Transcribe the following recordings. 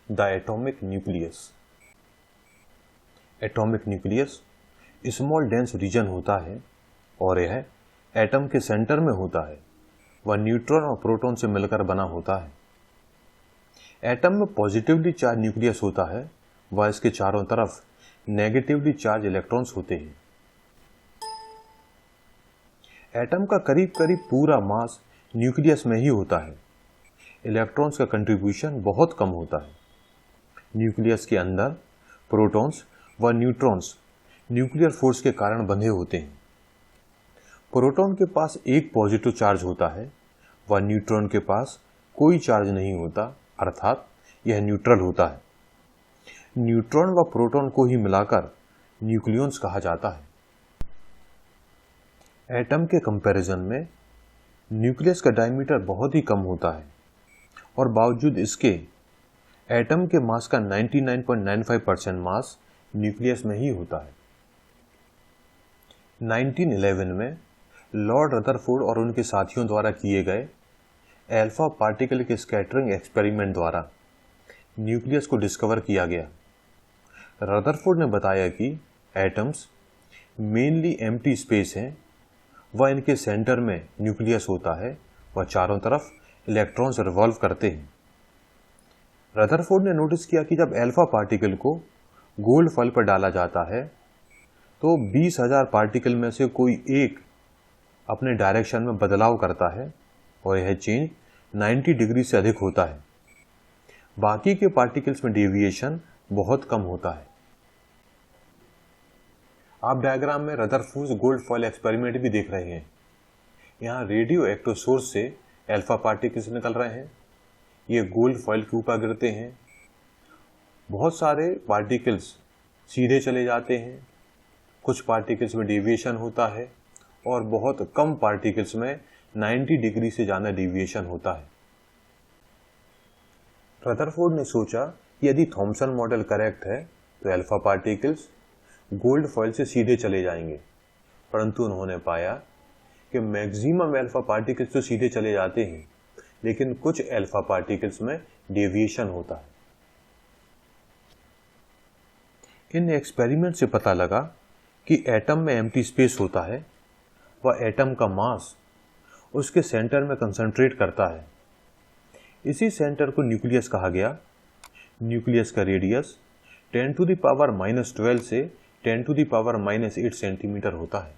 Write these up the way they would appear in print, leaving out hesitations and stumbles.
The atomic nucleus. Atomic nucleus small dense region होता है और यह एटम के सेंटर में होता है। वह न्यूट्रॉन और प्रोटॉन से मिलकर बना होता है। एटम में पॉजिटिवली चार्ज न्यूक्लियस होता है, वह इसके चारों तरफ नेगेटिवली चार्ज इलेक्ट्रॉन्स होते हैं। एटम का करीब करीब पूरा मास न्यूक्लियस में ही होता है। इलेक्ट्रॉन्स का कंट्रीब्यूशन बहुत कम होता है। न्यूक्लियस के अंदर प्रोटॉन्स व न्यूट्रॉन्स न्यूक्लियर फोर्स के कारण बंधे होते हैं। प्रोटॉन के पास एक पॉजिटिव चार्ज होता है व न्यूट्रॉन के पास कोई चार्ज नहीं होता, अर्थात यह न्यूट्रल होता है। न्यूट्रॉन व प्रोटॉन को ही मिलाकर न्यूक्लियॉन्स कहा जाता है। एटम के कंपैरिजन में न्यूक्लियस का डायमीटर बहुत ही कम होता है और बावजूद इसके एटम के मास का 99.95% मास न्यूक्लियस में ही होता है। 1911 में लॉर्ड रदरफोर्ड और उनके साथियों द्वारा किए गए अल्फा पार्टिकल के स्कैटरिंग एक्सपेरिमेंट द्वारा न्यूक्लियस को डिस्कवर किया गया। रदरफोर्ड ने बताया कि एटम्स मेनली एम्प्टी स्पेस हैं, वह इनके सेंटर में न्यूक्लियस होता है, वह चारों तरफ इलेक्ट्रॉन्स रिवॉल्व करते हैं। रदरफोर्ड ने नोटिस किया कि जब अल्फा पार्टिकल को गोल्ड फॉइल पर डाला जाता है तो 20,000 पार्टिकल में से कोई एक अपने डायरेक्शन में बदलाव करता है और यह चेंज 90 डिग्री से अधिक होता है। बाकी के पार्टिकल्स में डेविएशन बहुत कम होता है। आप डायग्राम में रदरफोर्ड गोल्ड फॉइल एक्सपेरिमेंट भी देख रहे हैं। यहाँ रेडियो एक्टिव सोर्स से अल्फा पार्टिकल्स निकल रहे हैं, ये गोल्ड फॉइल के ऊपर गिरते हैं। बहुत सारे पार्टिकल्स सीधे चले जाते हैं, कुछ पार्टिकल्स में डेविएशन होता है और बहुत कम पार्टिकल्स में 90 डिग्री से ज़्यादा डेविएशन होता है। रदरफोर्ड ने सोचा यदि थॉमसन मॉडल करेक्ट है तो अल्फा पार्टिकल्स गोल्ड फॉइल से सीधे चले जाएंगे, परंतु उन्होंने पाया कि मैक्सिमम अल्फा पार्टिकल्स तो सीधे चले जाते हैं, लेकिन कुछ अल्फा पार्टिकल्स में डेविएशन होता है। इन एक्सपेरिमेंट से पता लगा कि एटम में एम्प्टी स्पेस होता है, वह एटम का मास उसके सेंटर में कंसंट्रेट करता है। इसी सेंटर को न्यूक्लियस कहा गया। न्यूक्लियस का रेडियस 10⁻⁻12 से 10⁻⁻8 सेंटीमीटर होता है।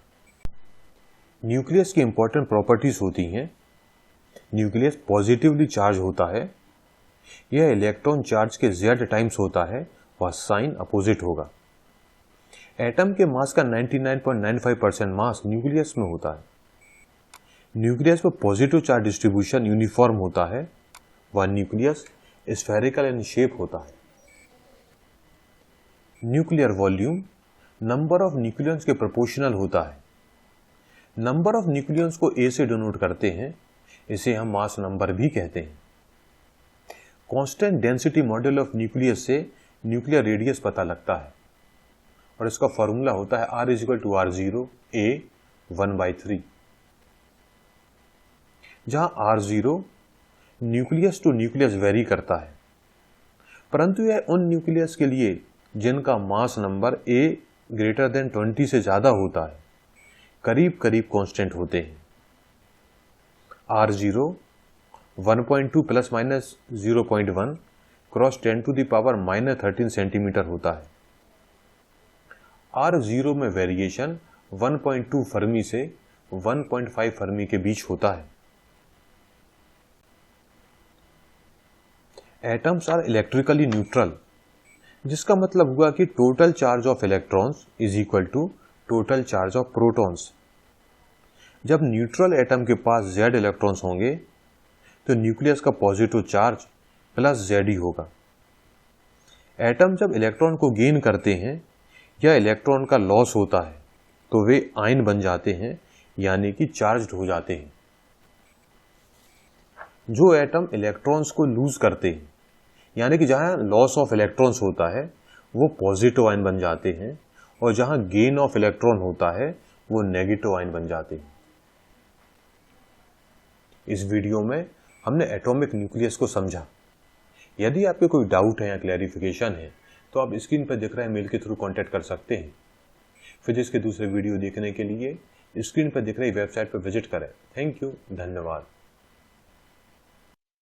न्यूक्लियस की इंपॉर्टेंट प्रॉपर्टीज होती हैं। न्यूक्लियस पॉजिटिवली चार्ज होता है, यह इलेक्ट्रॉन चार्ज के z टाइम्स होता है, वह साइन अपोजिट होगा। एटम के मास का 99.95% मास न्यूक्लियस में होता है। न्यूक्लियस में पॉजिटिव चार्ज डिस्ट्रीब्यूशन यूनिफॉर्म होता है, वह न्यूक्लियस स्फेरिकल इन शेप होता है। Nuclear volume number of nucleons के प्रोपोर्शनल होता है। नंबर ऑफ न्यूक्लियॉन्स को A से डिनोट करते हैं, इसे हम मास नंबर भी कहते हैं। Constant density model of nucleus से न्यूक्लियर रेडियस पता लगता है और इसका फॉर्मूला होता है R=R0 A 1/3, जहां R0 nucleus to nucleus very करता है, परंतु यह उन न्यूक्लियस के लिए जिनका मास नंबर A > 20 से ज्यादा होता है करीब करीब कांस्टेंट होते हैं। R0 1.2 ± 0.1 क्रॉस 10⁻⁻13 सेंटीमीटर होता है। R0 में वेरिएशन 1.2 फर्मी से 1.5 फर्मी के बीच होता है। एटम्स आर इलेक्ट्रिकली न्यूट्रल, जिसका मतलब हुआ कि total charge of electrons is equal to total charge of protons. जब न्यूट्रल एटम के पास Z इलेक्ट्रॉन्स होंगे तो न्यूक्लियस का पॉजिटिव चार्ज प्लस Z ही होगा। एटम जब इलेक्ट्रॉन को गेन करते हैं या इलेक्ट्रॉन का लॉस होता है तो वे आयन बन जाते हैं, यानी कि चार्ज्ड हो जाते हैं। जो एटम इलेक्ट्रॉन्स को लूज करते हैं, यानी कि जहां लॉस ऑफ इलेक्ट्रॉन्स होता है वो पॉजिटिव आयन बन जाते हैं, और जहां गेन ऑफ इलेक्ट्रॉन होता है वो नेगेटिव आयन बन जाते हैं। इस वीडियो में हमने एटॉमिक न्यूक्लियस को समझा। यदि आपके कोई डाउट है या क्लैरिफिकेशन है तो आप स्क्रीन पर दिख रहे मेल के थ्रू कांटेक्ट कर सकते हैं। फिजिक्स के दूसरे वीडियो देखने के लिए स्क्रीन पर दिख रही वेबसाइट पर विजिट करें। थैंक यू, धन्यवाद।